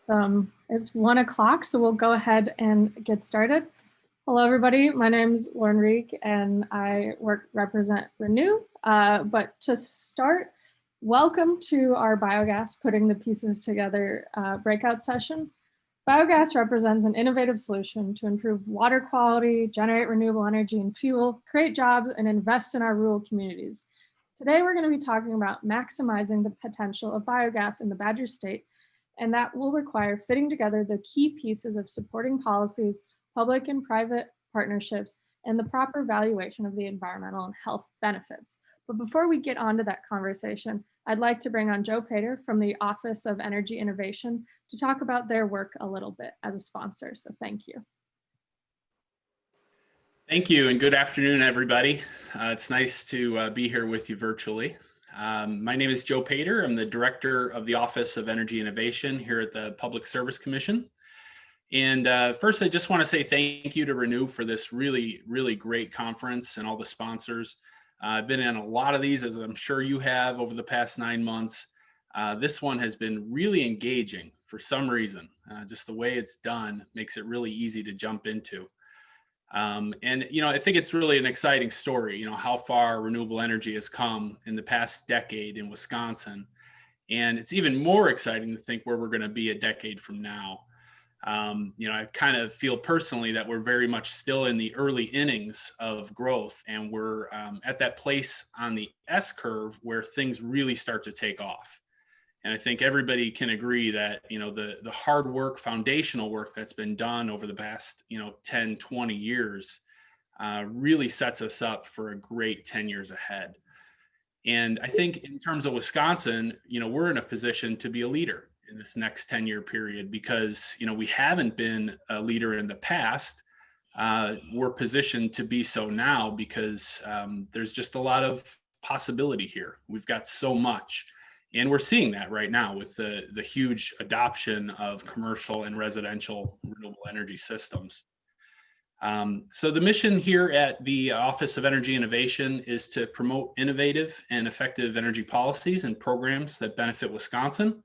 It's 1 o'clock, so we'll go ahead and get started. Hello, everybody. My name is Lauren Reek, and I represent Renew. But to start, welcome to our Biogas Putting the Pieces Together breakout session. Biogas represents an innovative solution to improve water quality, generate renewable energy and fuel, create jobs, and invest in our rural communities. Today, we're going to be talking about maximizing the potential of biogas in the Badger State, and that will require fitting together the key pieces of supporting policies, public and private partnerships, and the proper valuation of the environmental and health benefits. But before we get on to that conversation, I'd like to bring on Joe Pater from the Office of Energy Innovation to talk about their work a little bit as a sponsor. So thank you. Thank you, and good afternoon, everybody. It's nice to be here with you virtually. My name is Joe Pater. I'm the Director of the Office of Energy Innovation here at the Public Service Commission. And first, I just want to say thank you to Renew for this really great conference and all the sponsors. I've been in a lot of these, as I'm sure you have, over the past 9 months. This one has been really engaging for some reason. Just the way it's done makes it really easy to jump into. And, I think it's really an exciting story, how far renewable energy has come in the past decade in Wisconsin. And it's even more exciting to think where we're going to be a decade from now. I kind of feel personally that we're very much still in the early innings of growth, and we're at that place on the S curve where things really start to take off. And I think everybody can agree that, the hard work, foundational work that's been done over the past, 10, 20 years really sets us up for a great 10 years ahead. And I think in terms of Wisconsin, we're in a position to be a leader in this next 10-year period because, we haven't been a leader in the past. We're positioned to be so now because there's just a lot of possibility here. We've got so much. And we're seeing that right now with the huge adoption of commercial and residential renewable energy systems. So the mission here at the Office of Energy Innovation is to promote innovative and effective energy policies and programs that benefit Wisconsin.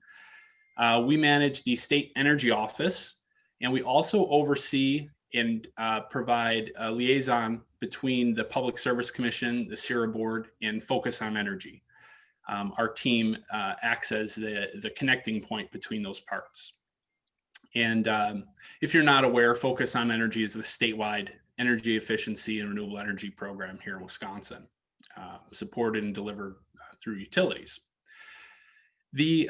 We manage the State Energy Office, and we also oversee and provide a liaison between the Public Service Commission, the Sierra Board, and Focus on Energy. Our team acts as the connecting point between those parts. And if you're not aware, Focus on Energy is the statewide energy efficiency and renewable energy program here in Wisconsin, supported and delivered through utilities. The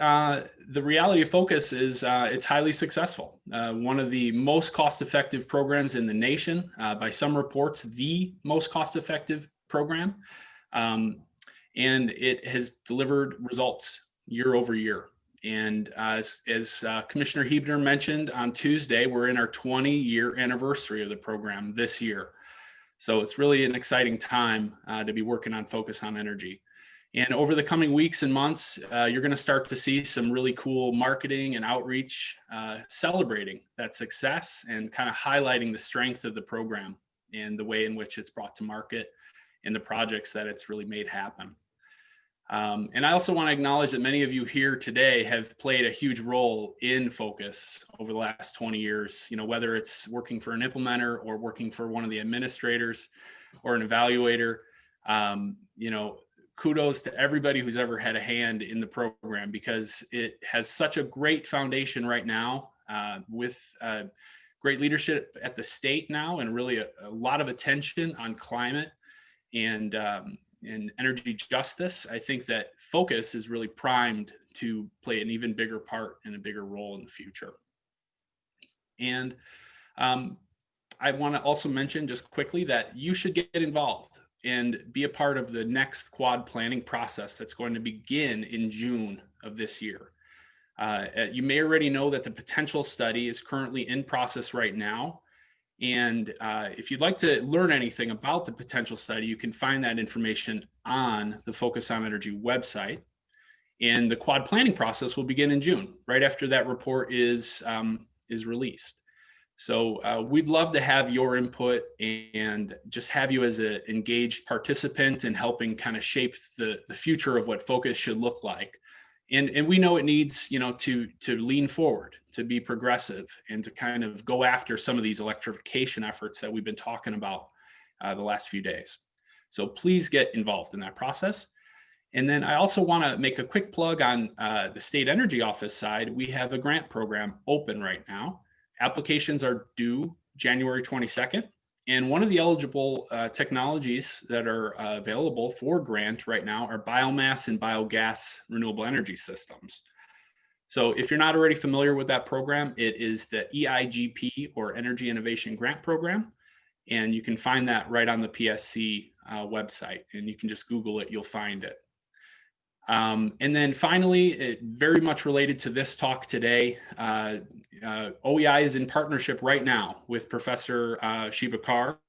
reality of Focus is it's highly successful. One of the most cost-effective programs in the nation, by some reports, the most cost-effective program. And it has delivered results year over year. And as Commissioner Huebner mentioned on Tuesday, we're in our 20-year anniversary of the program this year. So it's really an exciting time to be working on Focus on Energy. And over the coming weeks and months, you're going to start to see some really cool marketing and outreach celebrating that success and kind of highlighting the strength of the program and the way in which it's brought to market and the projects that it's really made happen. And I also want to acknowledge that many of you here today have played a huge role in Focus over the last 20 years, whether it's working for an implementer or working for one of the administrators or an evaluator. Kudos to everybody who's ever had a hand in the program because it has such a great foundation right now with great leadership at the state now and really a lot of attention on climate and energy justice. I think that Focus is really primed to play an even bigger part and a bigger role in the future. And I want to also mention just quickly that you should get involved and be a part of the next quad planning process that's going to begin in June of this year. You may already know that the potential study is currently in process right now. And if you'd like to learn anything about the potential study, you can find that information on the Focus on Energy website. And the quad planning process will begin in June, right after that report is released. So we'd love to have your input and just have you as an engaged participant in helping kind of shape the future of what Focus should look like And we know it needs, to lean forward, to be progressive, and to kind of go after some of these electrification efforts that we've been talking about the last few days. So please get involved in that process. And then I also want to make a quick plug on the state energy office side. We have a grant program open right now. Applications are due January 22nd. And one of the eligible technologies that are available for grant right now are biomass and biogas renewable energy systems. So if you're not already familiar with that program, it is the EIGP, or Energy Innovation Grant Program. And you can find that right on the PSC website. And you can just Google it, you'll find it. And then finally, very much related to this talk today, OEI is in partnership right now with Professor Shiba,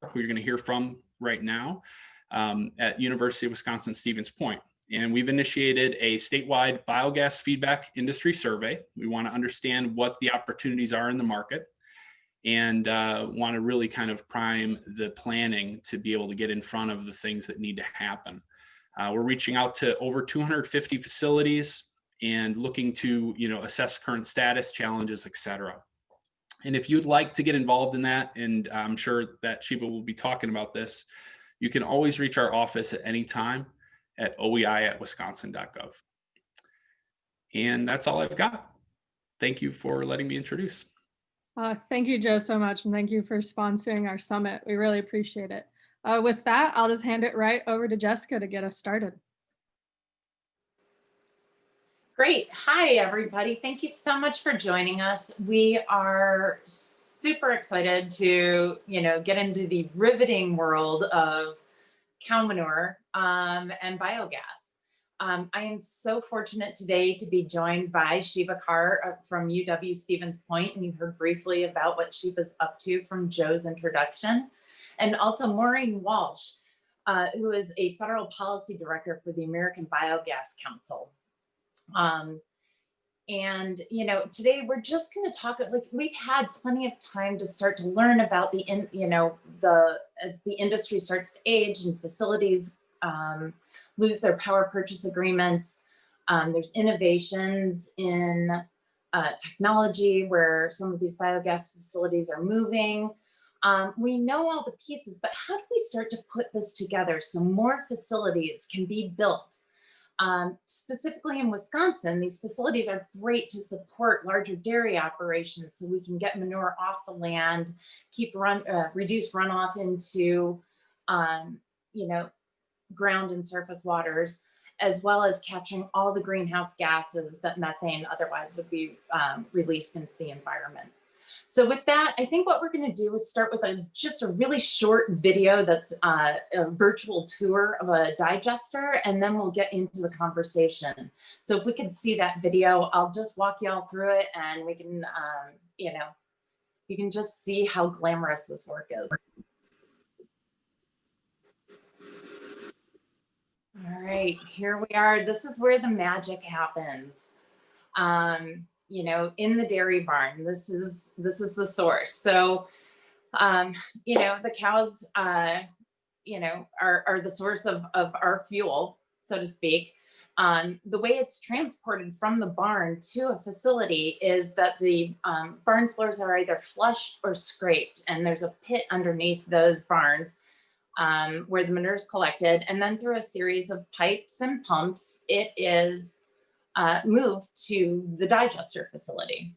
who you're going to hear from right now at University of Wisconsin-Stevens Point. And we've initiated a statewide biogas feedback industry survey. We want to understand what the opportunities are in the market, and want to really kind of prime the planning to be able to get in front of the things that need to happen. We're reaching out to over 250 facilities and looking to, assess current status, challenges, et cetera. And if you'd like to get involved in that, and I'm sure that Shiba will be talking about this, you can always reach our office at any time at oei@wisconsin.gov. And that's all I've got. Thank you for letting me introduce. Thank you, Joe, so much. And thank you for sponsoring our summit. We really appreciate it. With that, I'll just hand it right over to Jessica to get us started. Great. Hi, everybody. Thank you so much for joining us. We are super excited to, get into the riveting world of cow manure and biogas. I am so fortunate today to be joined by Shiba from UW-Stevens Point, and you heard briefly about what Shiba's up to from Joe's introduction. And also Maureen Walsh, who is a federal policy director for the American Biogas Council. And, today we're just going to talk, we've had plenty of time to start to learn about as the industry starts to age and facilities lose their power purchase agreements. There's innovations in technology where some of these biogas facilities are moving. We know all the pieces, but how do we start to put this together so more facilities can be built? Specifically in Wisconsin, these facilities are great to support larger dairy operations so we can get manure off the land, reduce runoff into, ground and surface waters, as well as capturing all the greenhouse gases that methane otherwise would be released into the environment. So with that, I think what we're going to do is start with just a really short video that's a virtual tour of a digester, and then we'll get into the conversation. So if we can see that video, I'll just walk you all through it, and we can, you can just see how glamorous this work is. All right, here we are. This is where the magic happens. In the dairy barn, this is the source. So, the cows, are the source of our fuel, so to speak. The way it's transported from the barn to a facility is that the barn floors are either flushed or scraped, and there's a pit underneath those barns where the manure is collected, and then through a series of pipes and pumps, it is moved to the digester facility.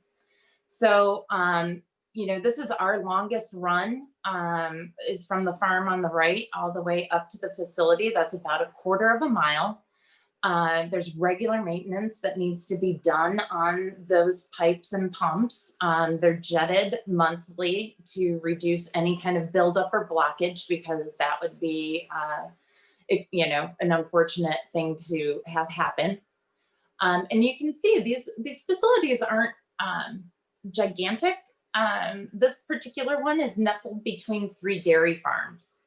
So, this is our longest run, is from the farm on the right all the way up to the facility. That's about a quarter of a mile. There's regular maintenance that needs to be done on those pipes and pumps. They're jetted monthly to reduce any kind of buildup or blockage, because that would be, an unfortunate thing to have happen. And you can see these facilities aren't gigantic. This particular one is nestled between 3 dairy farms.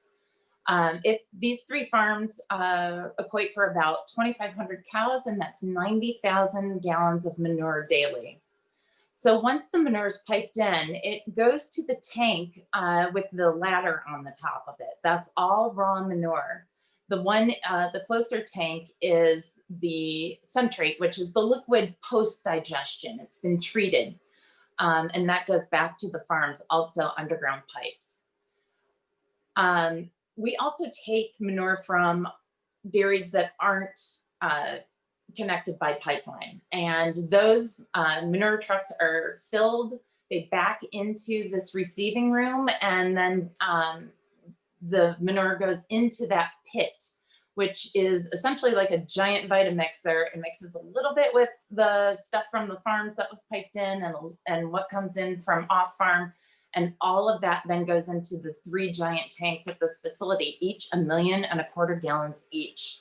These 3 farms equate for about 2,500 cows, and that's 90,000 gallons of manure daily. So once the manure is piped in, it goes to the tank with the ladder on the top of it. That's all raw manure. The closer tank is the centrate, which is the liquid post-digestion. It's been treated, and that goes back to the farms, also underground pipes. We also take manure from dairies that aren't connected by pipeline, and those manure trucks are filled, they back into this receiving room, and then the manure goes into that pit, which is essentially like a giant Vitamixer. It mixes a little bit with the stuff from the farms that was piped in and what comes in from off farm. And all of that then goes into the 3 giant tanks at this facility, each 1.25 million gallons each.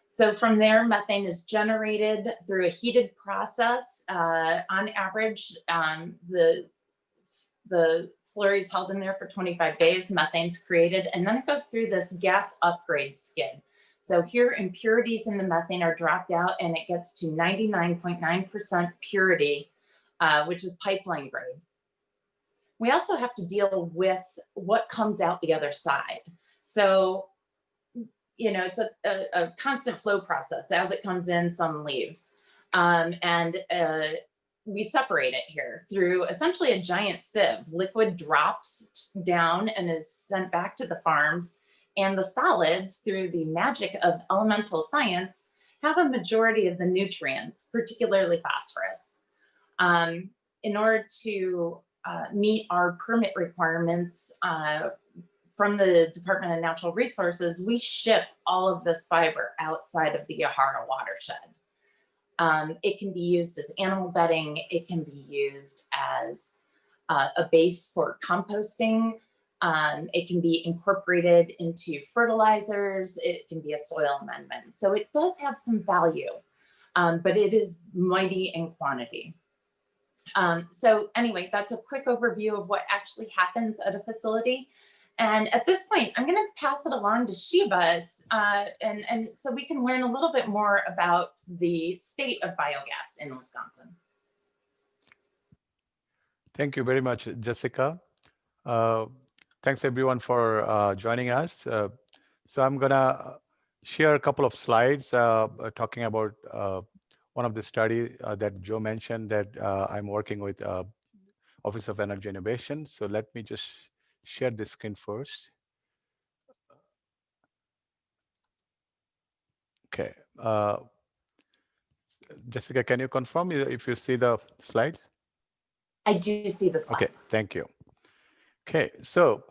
So from there, methane is generated through a heated process. On average, the slurry is held in there for 25 days, methane's created, and then it goes through this gas upgrade skid. So here impurities in the methane are dropped out and it gets to 99.9% purity, which is pipeline grade. We also have to deal with what comes out the other side. So, you know, it's a constant flow process. As it comes in, some leaves. We separate it here through essentially a giant sieve. Liquid drops down and is sent back to the farms, and the solids, through the magic of elemental science, have a majority of the nutrients, particularly phosphorus. In order to meet our permit requirements from the Department of Natural Resources, we ship all of this fiber outside of the Yahara watershed. It can be used as animal bedding. It can be used as a base for composting. It can be incorporated into fertilizers. It can be a soil amendment. So it does have some value, but it is mighty in quantity. So anyway, that's a quick overview of what actually happens at a facility. And at this point, I'm going to pass it along to Shiba, and so we can learn a little bit more about the state of biogas in Wisconsin. Thank you very much, Jessica. Thanks everyone for joining us. So I'm going to share a couple of slides talking about one of the study that Joe mentioned that I'm working with Office of Energy Innovation. So let me just share the screen first. Okay. Jessica, can you confirm if you see the slides? I do see the slide. Okay, thank you. Okay, so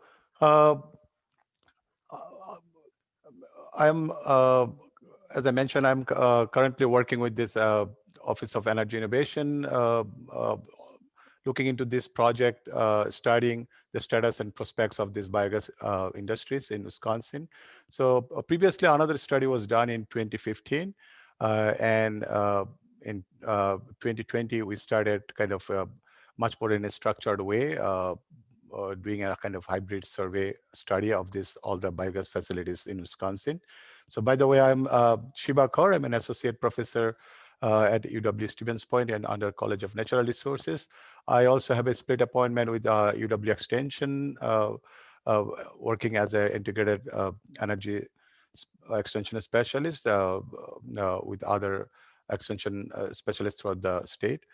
as I mentioned, I'm currently working with this Office of Energy Innovation, looking into this project, studying the status and prospects of these biogas industries in Wisconsin. So previously, another study was done in 2015, and in 2020, we started kind of much more in a structured way, doing a kind of hybrid survey study of all the biogas facilities in Wisconsin. So by the way, I'm Shiba Kaur. I'm an associate professor at UW Stevens Point and under College of Natural Resources. I also have a split appointment with UW Extension, working as an integrated energy extension specialist with other extension specialists throughout the state.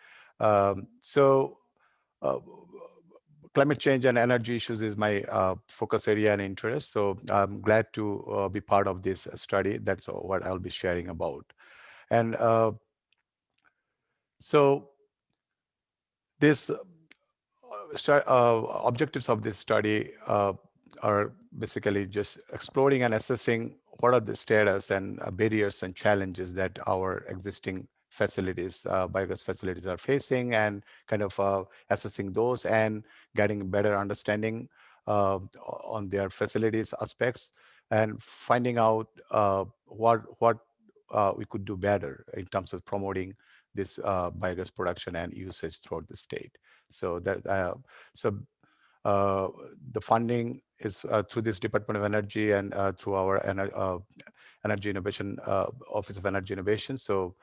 Climate change and energy issues is my focus area and interest. So I'm glad to be part of this study. That's what I'll be sharing about. And so this objectives of this study are basically just exploring and assessing what are the status and barriers and challenges that our existing facilities, biogas facilities are facing, and kind of assessing those and getting a better understanding on their facilities aspects and finding out what we could do better in terms of promoting this biogas production and usage throughout the state. So that the funding is through this Department of Energy and through our Energy Innovation Office of Energy Innovation. So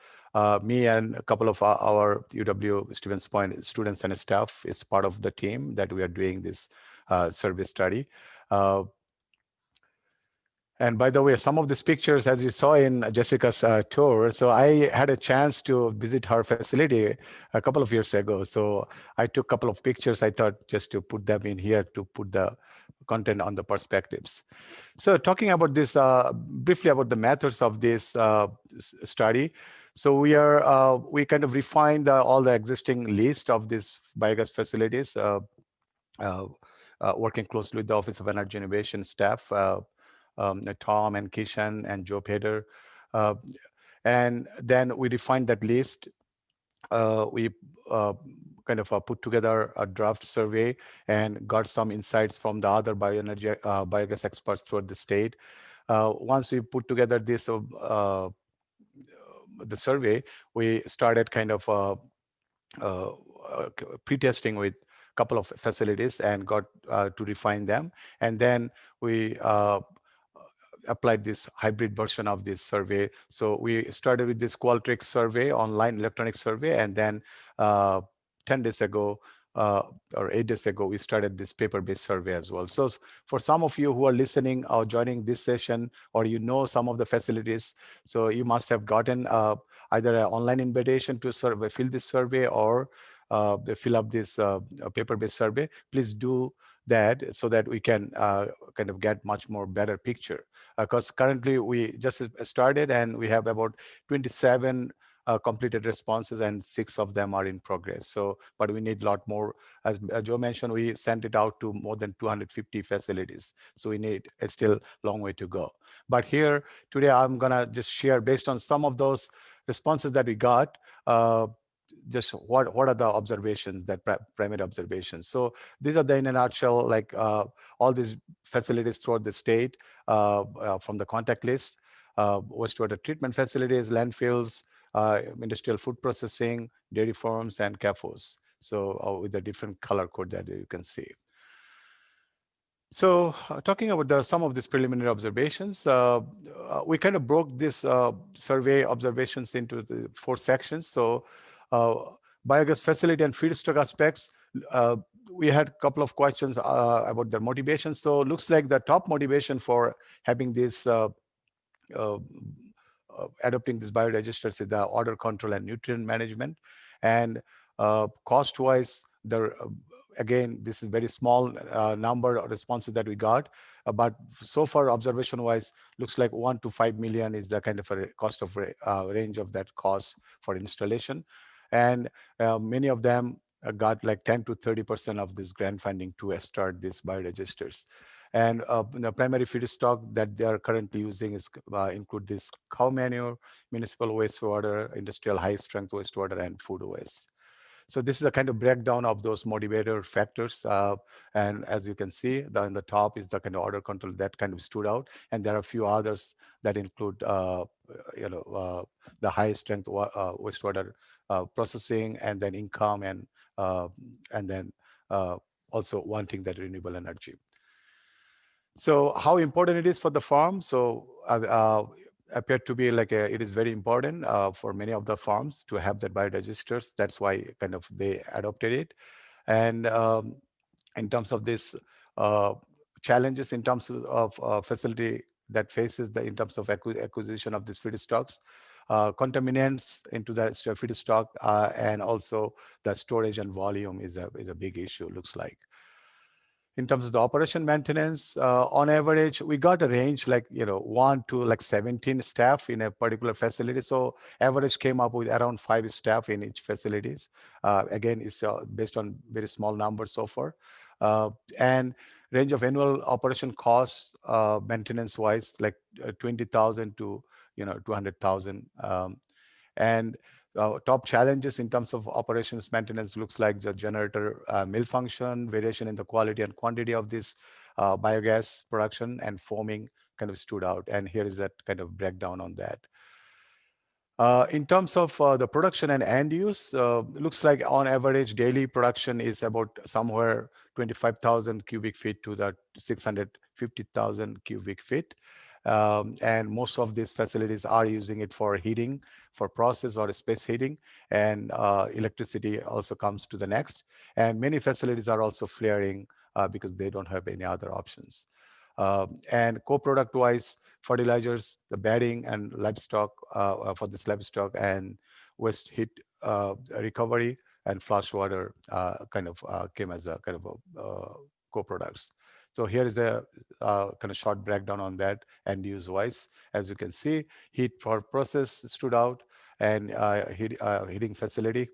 me and a couple of our UW Stevens Point students and staff is part of the team that we are doing this survey study. And by the way, some of these pictures, as you saw in Jessica's tour, so I had a chance to visit her facility a couple of years ago. So I took a couple of pictures. I thought just to put them in here to put the content on the perspectives. So talking about this, briefly about the methods of this study. So we kind of refined all the existing list of these biogas facilities, working closely with the Office of Energy Innovation staff, Tom and Kishan and Joe Pater. And then we refined that list. We kind of put together a draft survey and got some insights from the other bioenergy biogas experts throughout the state. Once we put together this the survey, we started kind of pre-testing with a couple of facilities and got to refine them. And then we applied this hybrid version of this survey. So we started with this Qualtrics survey, online electronic survey, and then 10 days ago, or 8 days ago, we started this paper-based survey as well. So for some of you who are listening or joining this session, or you know some of the facilities, so you must have gotten either an online invitation to fill this survey, or fill up this paper-based survey. Please do that so that we can kind of get much more better picture. Because currently we just started and we have about 27 completed responses, and 6 of them are in progress. So, but we need a lot more. As Joe mentioned, we sent it out to more than 250 facilities. So we need a still long way to go. But here today, I'm gonna just share based on some of those responses that we got, just what are the observations, that primary observations. So these are the, in a nutshell, like all these facilities throughout the state from the contact list: wastewater treatment facilities, landfills, industrial food processing, dairy farms, and CAFOs. So with a different color code that you can see. So talking about some of these preliminary observations, we kind of broke this survey observations into the 4 sections. So biogas facility and feedstock aspects, we had a couple of questions about their motivation. So looks like the top motivation for having this adopting these biodigesters is the odor control and nutrient management. And cost-wise, again, this is very small number of responses that we got, but so far observation-wise, looks like 1 to 5 million is the kind of a cost of range of that cost for installation. And many of them got like 10 to 30% of this grant funding to start these biodigesters. And the primary feedstock that they are currently using is include this cow manure, municipal wastewater, industrial high-strength wastewater, and food waste. So this is a kind of breakdown of those motivator factors. And as you can see, in the top is the kind of odor control that kind of stood out. And there are a few others that include, the high-strength wastewater processing, and then income, and then also wanting that renewable energy. So how important it is for the farm? So appeared to be like it is very important for many of the farms to have that biodigesters. That's why kind of they adopted it. And in terms of this challenges in terms of facility that faces in terms of acquisition of these feedstocks, contaminants into that feedstock, and also the storage and volume is a big issue, looks like. In terms of the operation maintenance, on average, we got a range like 1 to like 17 staff in a particular facility. So average came up with around 5 staff in each facilities. Again, it's based on very small numbers so far. And range of annual operation costs, maintenance-wise, like 20,000 to 200,000. And top challenges in terms of operations maintenance looks like the generator malfunction, variation in the quality and quantity of this biogas production, and foaming kind of stood out. And here is that kind of breakdown on that. In terms of the production and end use, looks like on average daily production is about somewhere 25,000 cubic feet to the 650,000 cubic feet. And most of these facilities are using it for heating, for process or space heating, and electricity also comes to the next. And many facilities are also flaring because they don't have any other options. And co-product wise, fertilizers, the bedding and livestock for this livestock, and waste heat recovery and flush water kind of came as a kind of a co-products. So here is a kind of short breakdown on that and use wise. As you can see, heat for process stood out, and heating facility,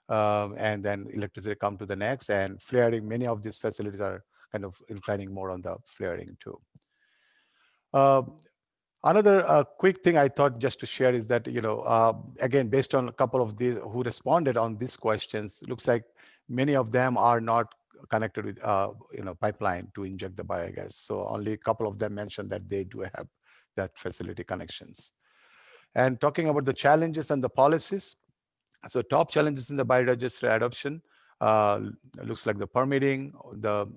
and then electricity come to the next, and flaring. Many of these facilities are kind of inclining more on the flaring too. Another quick thing I thought just to share is that, again, based on a couple of these who responded on these questions, looks like many of them are not connected with, pipeline to inject the biogas. So only a couple of them mentioned that they do have that facility connections. And talking about the challenges and the policies, so top challenges in the biodigester adoption looks like the permitting, the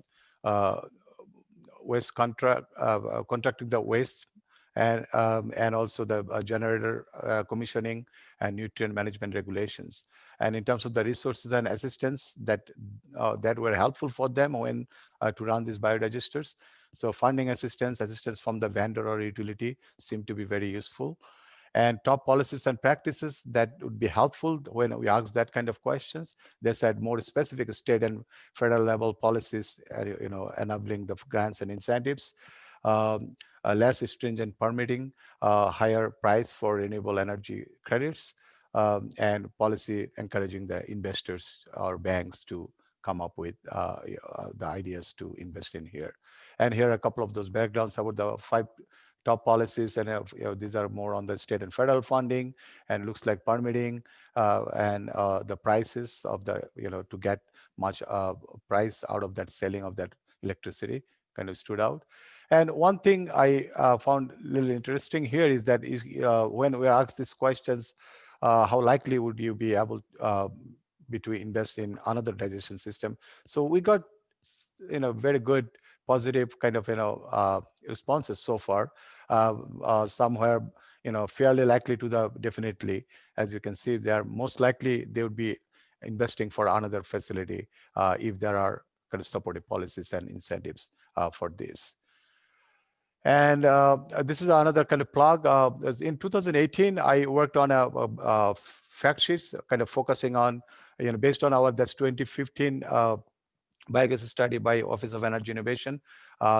waste contracting the waste, and also the generator commissioning and nutrient management regulations. And in terms of the resources and assistance that were helpful for them when to run these biodigesters. So funding assistance from the vendor or utility seem to be very useful. And top policies and practices that would be helpful when we ask that kind of questions. They said more specific state and federal level policies, enabling the grants and incentives, less stringent permitting, higher price for renewable energy credits, and policy encouraging the investors or banks to come up with the ideas to invest in here. And here are a couple of those backgrounds about the 5 top policies, and these are more on the state and federal funding, and looks like permitting and the prices of the, to get much price out of that selling of that electricity kind of stood out. And one thing I found a little interesting here is that when we ask these questions, how likely would you be able to invest in another digestion system? So we got, very good positive kind of, responses so far. Somewhere, fairly likely to the definitely. As you can see, they are most likely they would be investing for another facility if there are kind of supportive policies and incentives for this. And this is another kind of plug. In 2018, I worked on a fact sheets, kind of focusing on, based on that's 2015 biogas study by Office of Energy Innovation,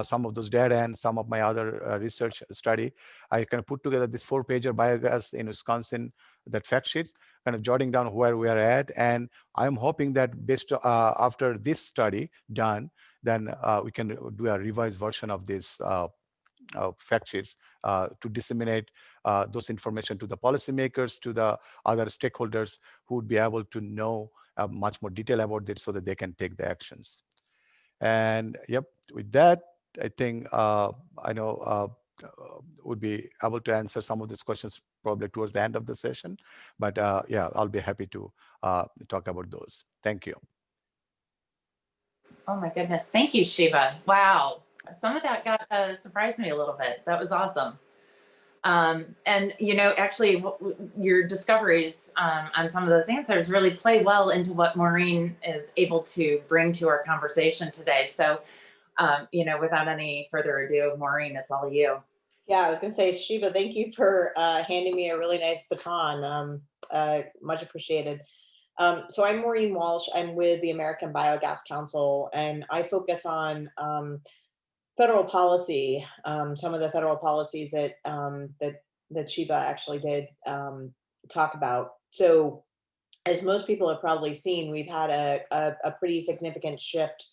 some of those data and some of my other research study. I kind of put together this 4-pager biogas in Wisconsin, that fact sheets, kind of jotting down where we are at. And I'm hoping that based after this study done, then we can do a revised version of this fact sheets to disseminate those information to the policymakers, to the other stakeholders who would be able to know much more detail about it so that they can take the actions. And yep, with that, I think I know would be able to answer some of these questions probably towards the end of the session. But yeah, I'll be happy to talk about those. Thank you. Oh my goodness. Thank you, Shiba. Wow. Some of that got surprised me a little bit. That was awesome. And, actually your discoveries on some of those answers really play well into what Maureen is able to bring to our conversation today. So, without any further ado, Maureen, it's all you. Yeah, I was going to say, Shiba, thank you for handing me a really nice baton. Much appreciated. So I'm Maureen Walsh. I'm with the American Biogas Council, and I focus on federal policy, some of the federal policies that that Shiba actually did talk about. So as most people have probably seen, we've had a pretty significant shift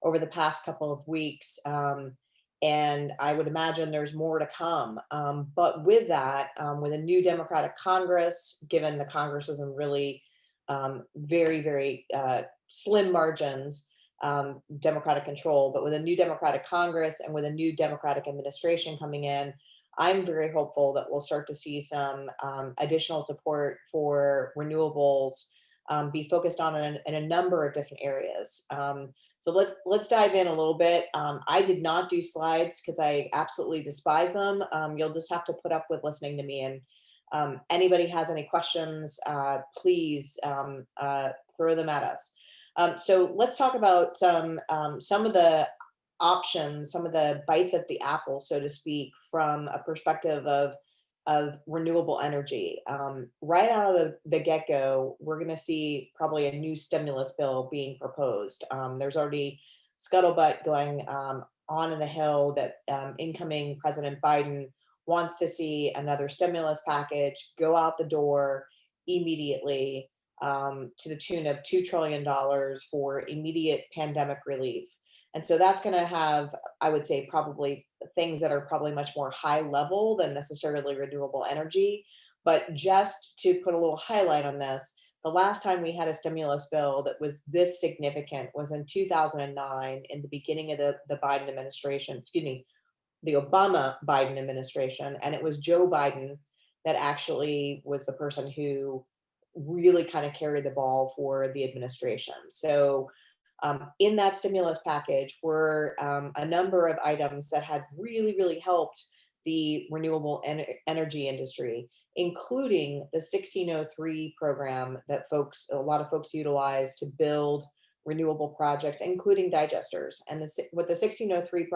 over the past couple of weeks. And I would imagine there's more to come. But with that, with a new Democratic Congress, given the Congress is in really very, very slim margins, Democratic control, but with a new Democratic Congress and with a new Democratic administration coming in, I'm very hopeful that we'll start to see some additional support for renewables be focused on in a number of different areas. So let's dive in a little bit. I did not do slides because I absolutely despise them. You'll just have to put up with listening to me. And anybody has any questions, please throw them at us. So let's talk about some of the options, some of the bites at the apple, so to speak, from a perspective of renewable energy. Right out of the get-go, we're going to see probably a new stimulus bill being proposed. There's already scuttlebutt going on in the Hill that incoming President Biden wants to see another stimulus package go out the door immediately, to the tune of $2 trillion for immediate pandemic relief. And so that's going to have, I would say, probably things that are probably much more high level than necessarily renewable energy. But just to put a little highlight on this, the last time we had a stimulus bill that was this significant was in 2009, in the beginning of the Biden administration, excuse me, the Obama Biden administration. And it was Joe Biden that actually was the person who really kind of carried the ball for the administration. So in that stimulus package were a number of items that had really, really helped the renewable energy industry, including the 1603 program that a lot of folks utilize to build renewable projects, including digesters. And what the 1603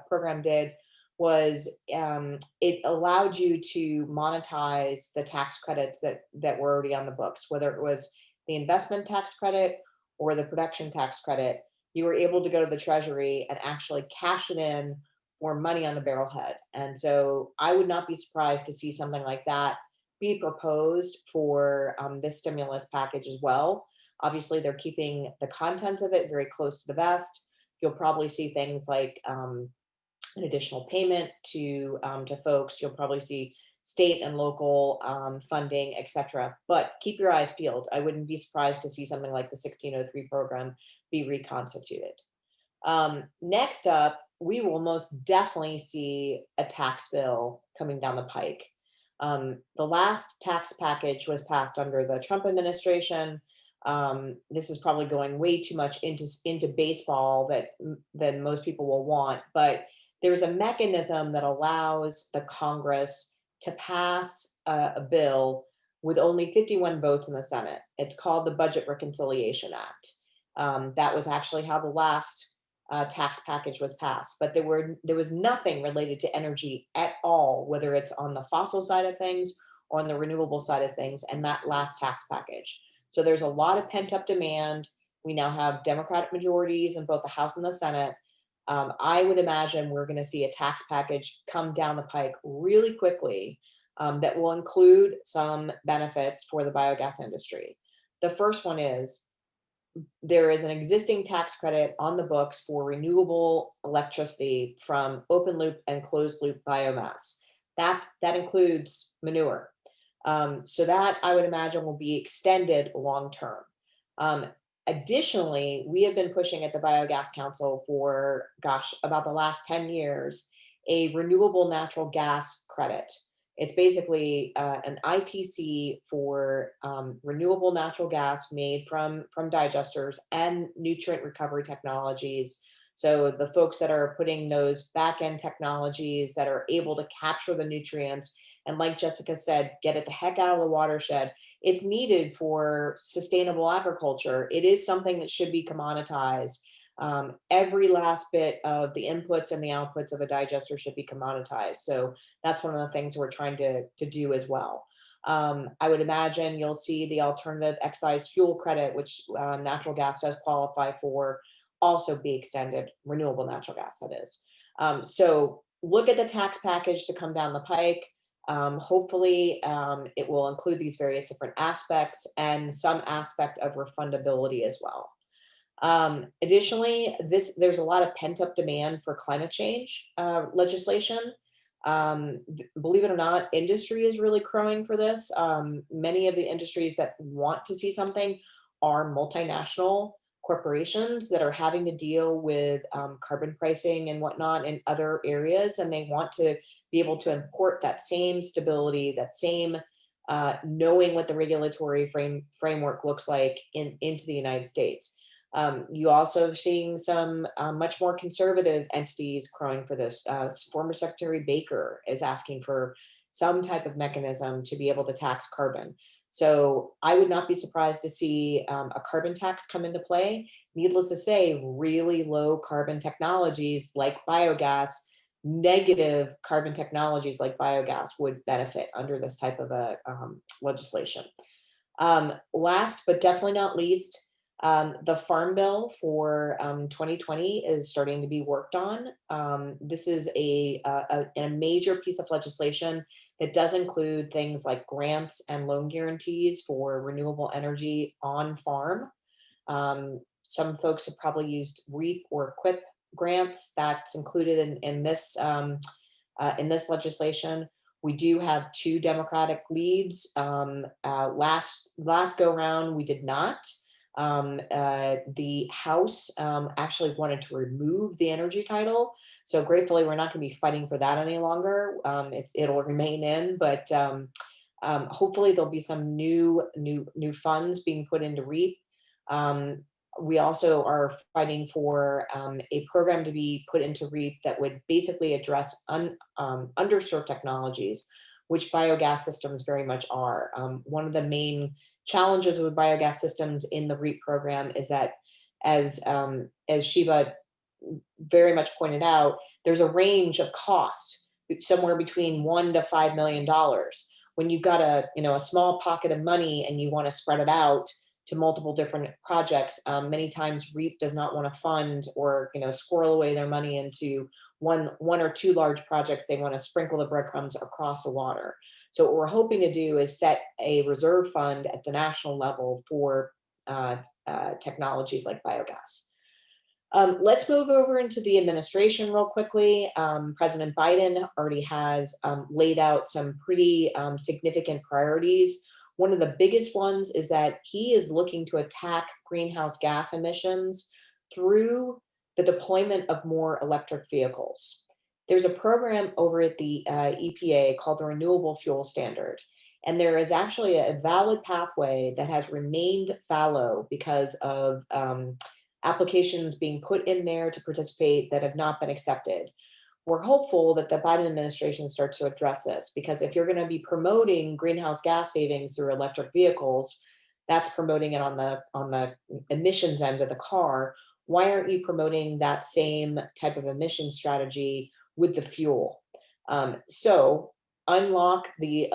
program did was it allowed you to monetize the tax credits that were already on the books, whether it was the investment tax credit or the production tax credit. You were able to go to the Treasury and actually cash it in for money on the barrelhead. And so I would not be surprised to see something like that be proposed for this stimulus package as well. Obviously, they're keeping the content of it very close to the vest. You'll probably see things like an additional payment to folks. You'll probably see state and local funding, et cetera. But keep your eyes peeled. I wouldn't be surprised to see something like the 1603 program be reconstituted. Next up, we will most definitely see a tax bill coming down the pike. The last tax package was passed under the Trump administration. This is probably going way too much into baseball than most people will want, but there's a mechanism that allows the Congress to pass a bill with only 51 votes in the Senate. It's called the Budget Reconciliation Act. That was actually how the last tax package was passed, but there was nothing related to energy at all, whether it's on the fossil side of things or on the renewable side of things, and that last tax package. So there's a lot of pent up demand. We now have Democratic majorities in both the House and the Senate. I would imagine we're going to see a tax package come down the pike really quickly that will include some benefits for the biogas industry. The first one is there is an existing tax credit on the books for renewable electricity from open loop and closed loop biomass. That includes manure. So that I would imagine will be extended long term. Additionally, we have been pushing at the Biogas Council for, about the last 10 years, a renewable natural gas credit. It's basically an ITC for renewable natural gas made from digesters and nutrient recovery technologies. So the folks that are putting those back-end technologies that are able to capture the nutrients, and like Jessica said, get it the heck out of the watershed. It's needed for sustainable agriculture. It is something that should be commoditized. Every last bit of the inputs and the outputs of a digester should be commoditized. So that's one of the things we're trying to do as well. I would imagine you'll see the alternative excise fuel credit, which natural gas does qualify for, also be extended, renewable natural gas, that is. So look at the tax package to come down the pike. Hopefully it will include these various different aspects and some aspect of refundability as well. Additionally, there's a lot of pent up demand for climate change legislation. Believe it or not, industry is really crowing for this. Many of the industries that want to see something are multinational corporations that are having to deal with carbon pricing and whatnot in other areas, and they want to be able to import that same stability, that same knowing what the regulatory framework looks like into the United States. You also are seeing some much more conservative entities crowing for this. Former Secretary Baker is asking for some type of mechanism to be able to tax carbon. So I would not be surprised to see a carbon tax come into play. Needless to say, really low carbon technologies like biogas, negative carbon technologies like biogas would benefit under this type of a legislation. Last but definitely not least, the Farm Bill for 2020 is starting to be worked on. This is a major piece of legislation that does include things like grants and loan guarantees for renewable energy on farm. Some folks have probably used REAP or QUIP grants. That's included in this legislation. We do have 2 Democratic leads. Last go round, we did not. The House actually wanted to remove the energy title. So gratefully, we're not going to be fighting for that any longer. It'll remain in, but hopefully there'll be some new funds being put into REAP. We also are fighting for a program to be put into REAP that would basically address underserved technologies, which biogas systems very much are. One of the main challenges with biogas systems in the REAP program is that, as Shiba very much pointed out, there's a range of cost somewhere between $1 to $5 million. When you've got a small pocket of money and you want to spread it out to multiple different projects, many times REAP does not want to fund or squirrel away their money into one or 2 large projects. They want to sprinkle the breadcrumbs across the water. So what we're hoping to do is set a reserve fund at the national level for technologies like biogas. Let's move over into the administration real quickly. President Biden already has laid out some pretty significant priorities. One of the biggest ones is that he is looking to attack greenhouse gas emissions through the deployment of more electric vehicles. There's a program over at the EPA called the Renewable Fuel Standard. And there is actually a valid pathway that has remained fallow because of applications being put in there to participate that have not been accepted. We're hopeful that the Biden administration starts to address this, because if you're going to be promoting greenhouse gas savings through electric vehicles, that's promoting it on the emissions end of the car. Why aren't you promoting that same type of emission strategy with the fuel? So unlock the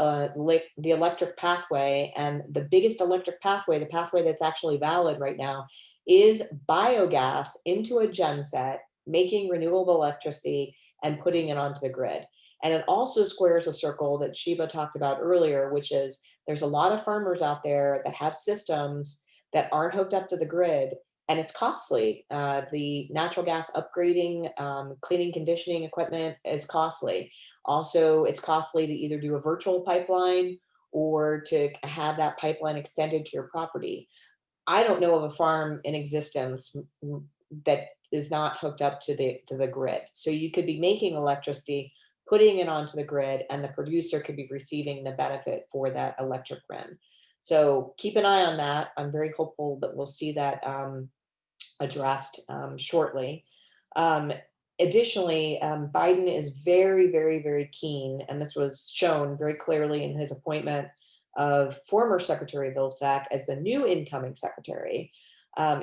electric pathway, and the biggest electric pathway, the pathway that's actually valid right now, is biogas into a genset, making renewable electricity and putting it onto the grid. And it also squares a circle that Shiba talked about earlier, which is there's a lot of farmers out there that have systems that aren't hooked up to the grid, and it's costly. The natural gas upgrading, cleaning, conditioning equipment is costly. Also, it's costly to either do a virtual pipeline or to have that pipeline extended to your property. I don't know of a farm in existence that is not hooked up to the grid. So you could be making electricity, putting it onto the grid, and the producer could be receiving the benefit for that electric RIN. So keep an eye on that. I'm very hopeful that we'll see that addressed shortly. Additionally, Biden is very, very, very keen, and this was shown very clearly in his appointment of former Secretary Vilsack as the new incoming secretary.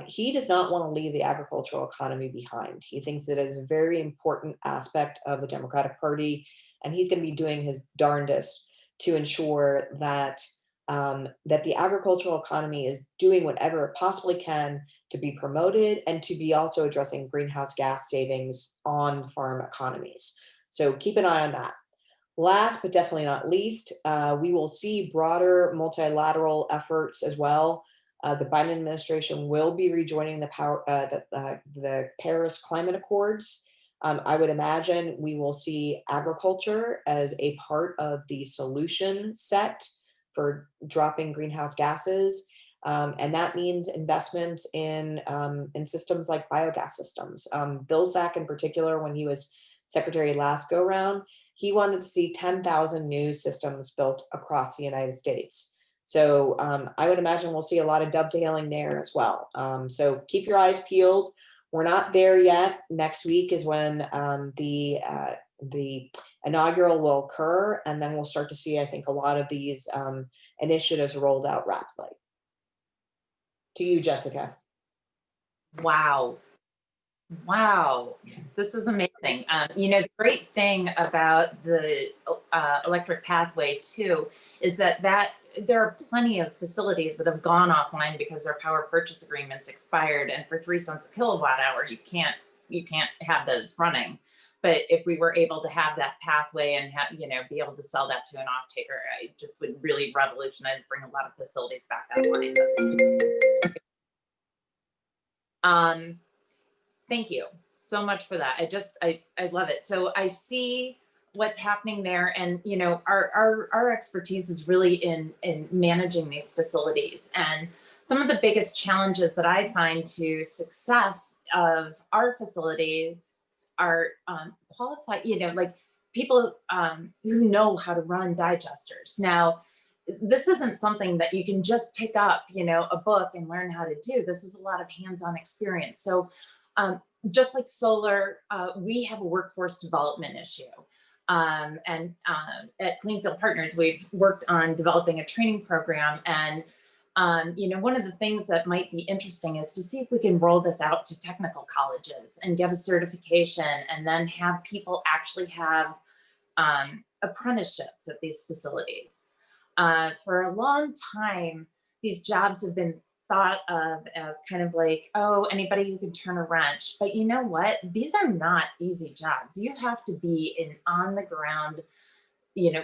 He does not want to leave the agricultural economy behind. He thinks it is a very important aspect of the Democratic Party, and he's going to be doing his darndest to ensure that that the agricultural economy is doing whatever it possibly can to be promoted and to be also addressing greenhouse gas savings on farm economies. So keep an eye on that. Last but definitely not least, we will see broader multilateral efforts as well. The Biden administration will be rejoining the Paris Climate Accords. I would imagine we will see agriculture as a part of the solution set for dropping greenhouse gases. And that means investments in systems like biogas systems. Vilsack in particular, when he was secretary last go round, he wanted to see 10,000 new systems built across the United States. So I would imagine we'll see a lot of dovetailing there as well. So keep your eyes peeled. We're not there yet. Next week is when the inaugural will occur, and then we'll start to see, I think, a lot of these initiatives rolled out rapidly. To you, Jessica. Wow. Wow, this is amazing. You know, the great thing about the electric pathway too is that there are plenty of facilities that have gone offline because their power purchase agreements expired, and for 3 cents a kilowatt hour, you can't have those running. But if we were able to have that pathway and be able to sell that to an off taker, it just would really revolutionize, bring a lot of facilities back online. Thank you so much for that. I love it. So I see what's happening there, and our expertise is really in managing these facilities. And some of the biggest challenges that I find to success of our facility are qualified, like people who know how to run digesters. Now, this isn't something that you can just pick up, a book and learn how to do. This is a lot of hands-on experience. So just like solar, we have a workforce development issue. And at Cleanfield Partners, we've worked on developing a training program. And, one of the things that might be interesting is to see if we can roll this out to technical colleges and get a certification, and then have people actually have apprenticeships at these facilities. For a long time, these jobs have been thought of as kind of like, oh, anybody who can turn a wrench. But you know what? These are not easy jobs. You have to be an on the ground,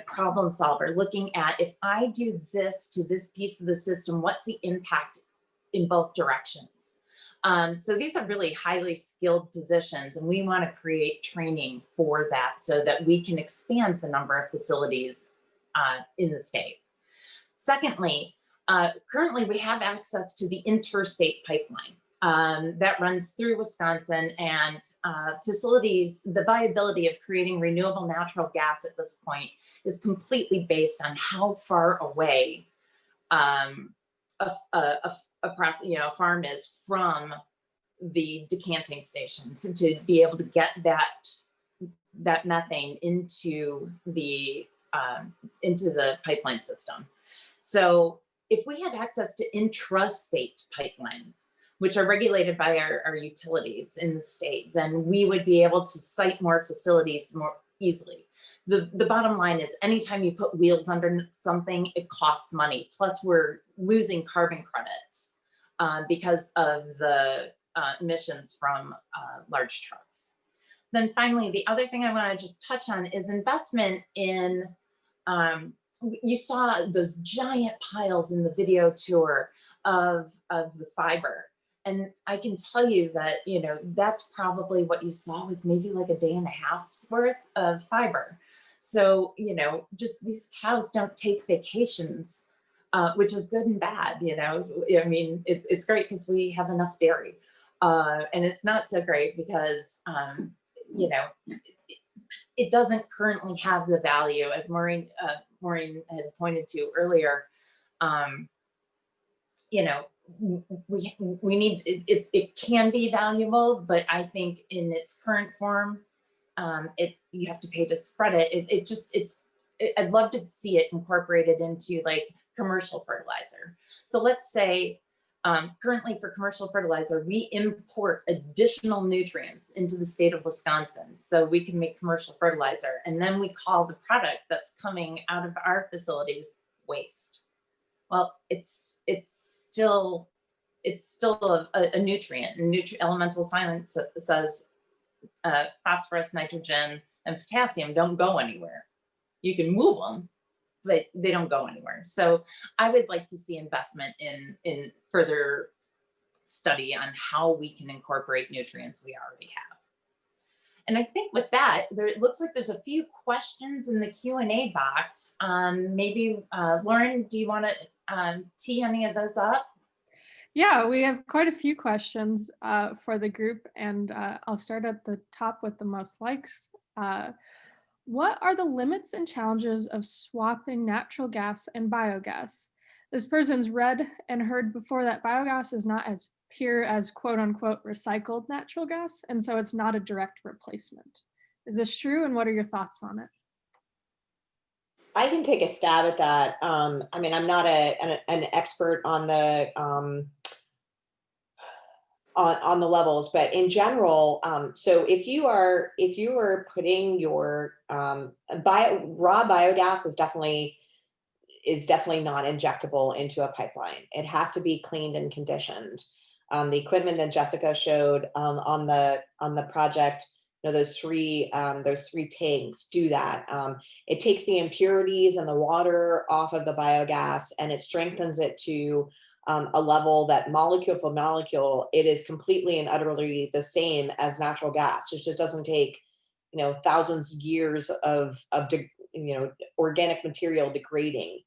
problem solver, looking at, if I do this to this piece of the system, what's the impact in both directions? So these are really highly skilled positions, and we want to create training for that so that we can expand the number of facilities in the state. Secondly, currently we have access to the interstate pipeline that runs through Wisconsin, and facilities, the viability of creating renewable natural gas at this point is completely based on how far away a farm is from the decanting station to be able to get that methane into the pipeline system. So if we had access to intrastate pipelines, which are regulated by our utilities in the state, then we would be able to site more facilities more easily. The bottom line is, anytime you put wheels under something, it costs money. Plus, we're losing carbon credits because of the emissions from large trucks. Then finally, the other thing I want to just touch on is investment in, you saw those giant piles in the video tour of the fiber. And I can tell you that, that's probably what you saw was maybe like a day and a half's worth of fiber. So, just these cows don't take vacations, which is good and bad, I mean, it's great because we have enough dairy. And it's not so great because, it doesn't currently have the value, as Maureen had pointed to earlier. We need it can be valuable, but I think in its current form, you have to pay to spread it. I'd love to see it incorporated into like commercial fertilizer. So let's say currently for commercial fertilizer, we import additional nutrients into the state of Wisconsin so we can make commercial fertilizer, and then we call the product that's coming out of our facilities waste. Well, it's still a nutrient. Elemental science says phosphorus, nitrogen, and potassium don't go anywhere. You can move them, but they don't go anywhere. So I would like to see investment in further study on how we can incorporate nutrients we already have. And I think with that, it looks like there's a few questions in the Q&A box. Maybe Lauren, do you want to tee any of those up? Yeah, we have quite a few questions for the group, and I'll start at the top with the most likes. What are the limits and challenges of swapping natural gas and biogas? This person's read and heard before that biogas is not as pure as quote unquote recycled natural gas, and so it's not a direct replacement. Is this true, and what are your thoughts on it? I can take a stab at that. I mean, I'm not an expert on the on the levels, but in general, so if you are putting your raw biogas is definitely not injectable into a pipeline. It has to be cleaned and conditioned. The equipment that Jessica showed on the project, you know, those three tanks do that. It takes the impurities and the water off of the biogas, and it strengthens it to a level that molecule for molecule, it is completely and utterly the same as natural gas. It just doesn't take, you know, thousands of years of you know, organic material degrading.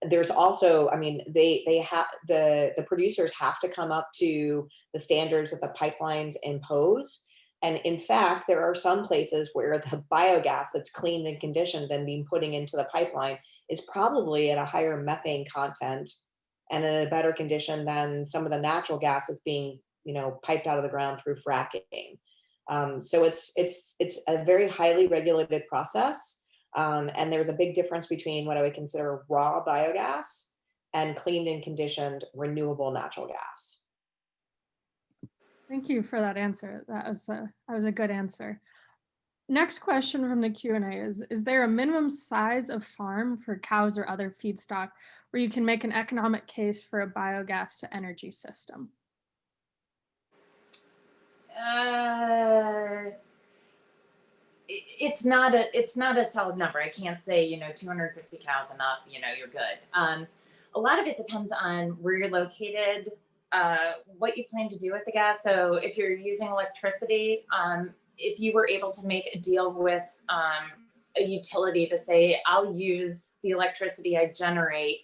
There's also, I mean, they have the producers have to come up to the standards that the pipelines impose. And in fact, there are some places where the biogas that's cleaned and conditioned and being putting into the pipeline is probably at a higher methane content and in a better condition than some of the natural gas that's being, you know, piped out of the ground through fracking. So it's a very highly regulated process. And there's a big difference between what I would consider raw biogas and cleaned and conditioned renewable natural gas. Thank you for that answer. That was a good answer. Next question from the Q&A is there a minimum size of farm for cows or other feedstock where you can make an economic case for a biogas to energy system? It's not a solid number. I can't say, you know, 250 cows and up, you know, you're good. A lot of it depends on where you're located, what you plan to do with the gas. So if you're using electricity, if you were able to make a deal with a utility to say, I'll use the electricity I generate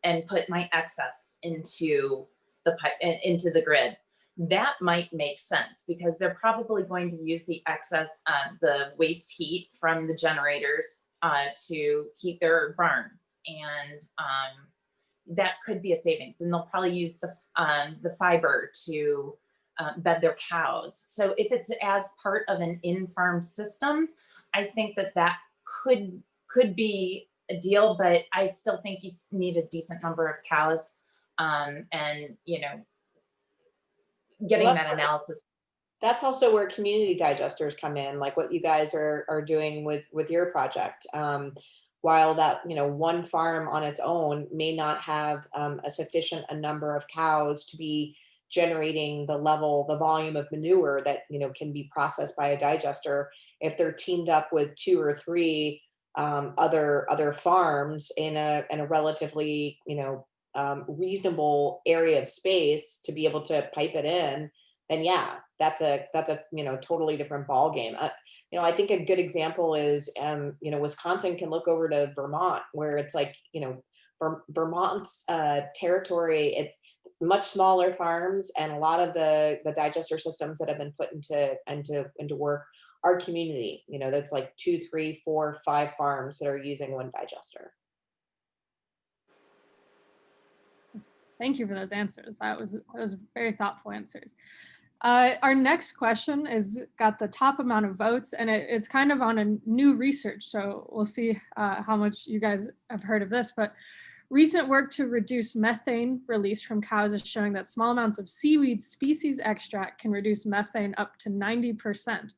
and put my excess into the grid, that might make sense because they're probably going to use the excess, the waste heat from the generators to heat their barns, and that could be a savings. And they'll probably use the fiber to bed their cows. So if it's as part of an in-farm system, I think that could be a deal, but I still think you need a decent number of cows, and you know, getting that analysis. That's also where community digesters come in, like what you guys are doing with your project. While that, you know, one farm on its own may not have a sufficient number of cows to be generating the volume of manure that, you know, can be processed by a digester, if they're teamed up with 2 or 3 other farms in a relatively, you know, reasonable area of space to be able to pipe it in, then yeah, that's a you know, totally different ball game. You know, I think a good example is you know, Wisconsin can look over to Vermont, where it's like, you know, Vermont's territory, it's much smaller farms, and a lot of the digester systems that have been put into work are community. You know, that's like 2, 3, 4, 5 farms that are using one digester. Thank you for those answers. That was very thoughtful answers. Our next question is got the top amount of votes, and it's kind of on a new research. So we'll see how much you guys have heard of this, but recent work to reduce methane released from cows is showing that small amounts of seaweed species extract can reduce methane up to 90%.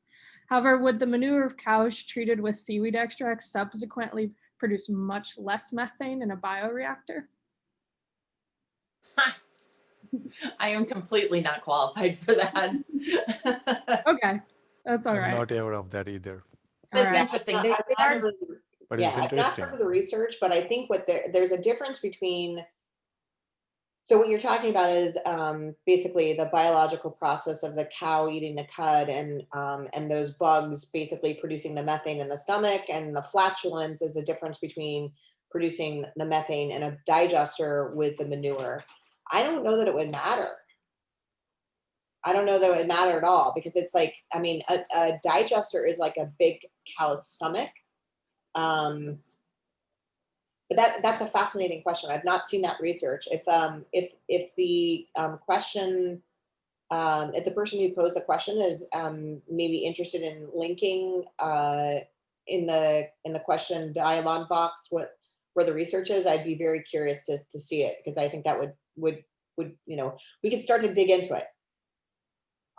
However, would the manure of cows treated with seaweed extract subsequently produce much less methane in a bioreactor? I am completely not qualified for that. Okay, that's all right. I'm not aware of that either. That's right. interesting. But But yeah, it's I've not interesting. heard of the research, but I think there's a difference between. So what you're talking about is basically the biological process of the cow eating the cud, and those bugs basically producing the methane in the stomach, and the flatulence is the difference between producing the methane in a digester with the manure. I don't know that it would matter. I don't know that it would matter at all, because it's like, I mean, a digester is like a big cow's stomach. But that's a fascinating question. I've not seen that research. If the question, if the person who posed the question is maybe interested in linking in the question dialogue box where the research is, I'd be very curious to see it, because I think that would we could start to dig into it.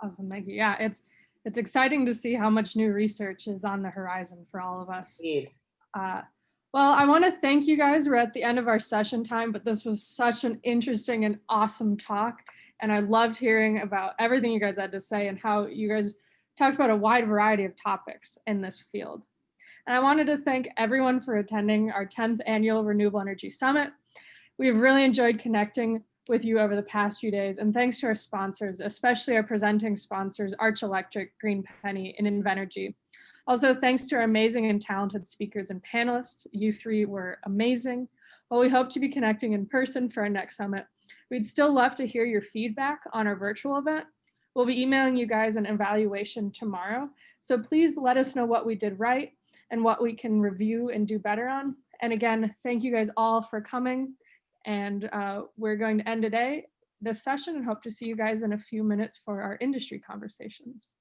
Awesome, thank you. Yeah, it's exciting to see how much new research is on the horizon for all of us. Indeed. Well, I want to thank you guys. We're at the end of our session time, but this was such an interesting and awesome talk. And I loved hearing about everything you guys had to say and how you guys talked about a wide variety of topics in this field. And I wanted to thank everyone for attending our 10th annual Renewable Energy Summit. We've really enjoyed connecting with you over the past few days, and thanks to our sponsors, especially our presenting sponsors, Arch Electric, Green Penny, and Invenergy. Also, thanks to our amazing and talented speakers and panelists. You three were amazing. While we hope to be connecting in person for our next summit, we'd still love to hear your feedback on our virtual event. We'll be emailing you guys an evaluation tomorrow, so please let us know what we did right and what we can review and do better on. And again, thank you guys all for coming. And we're going to end this session and hope to see you guys in a few minutes for our industry conversations.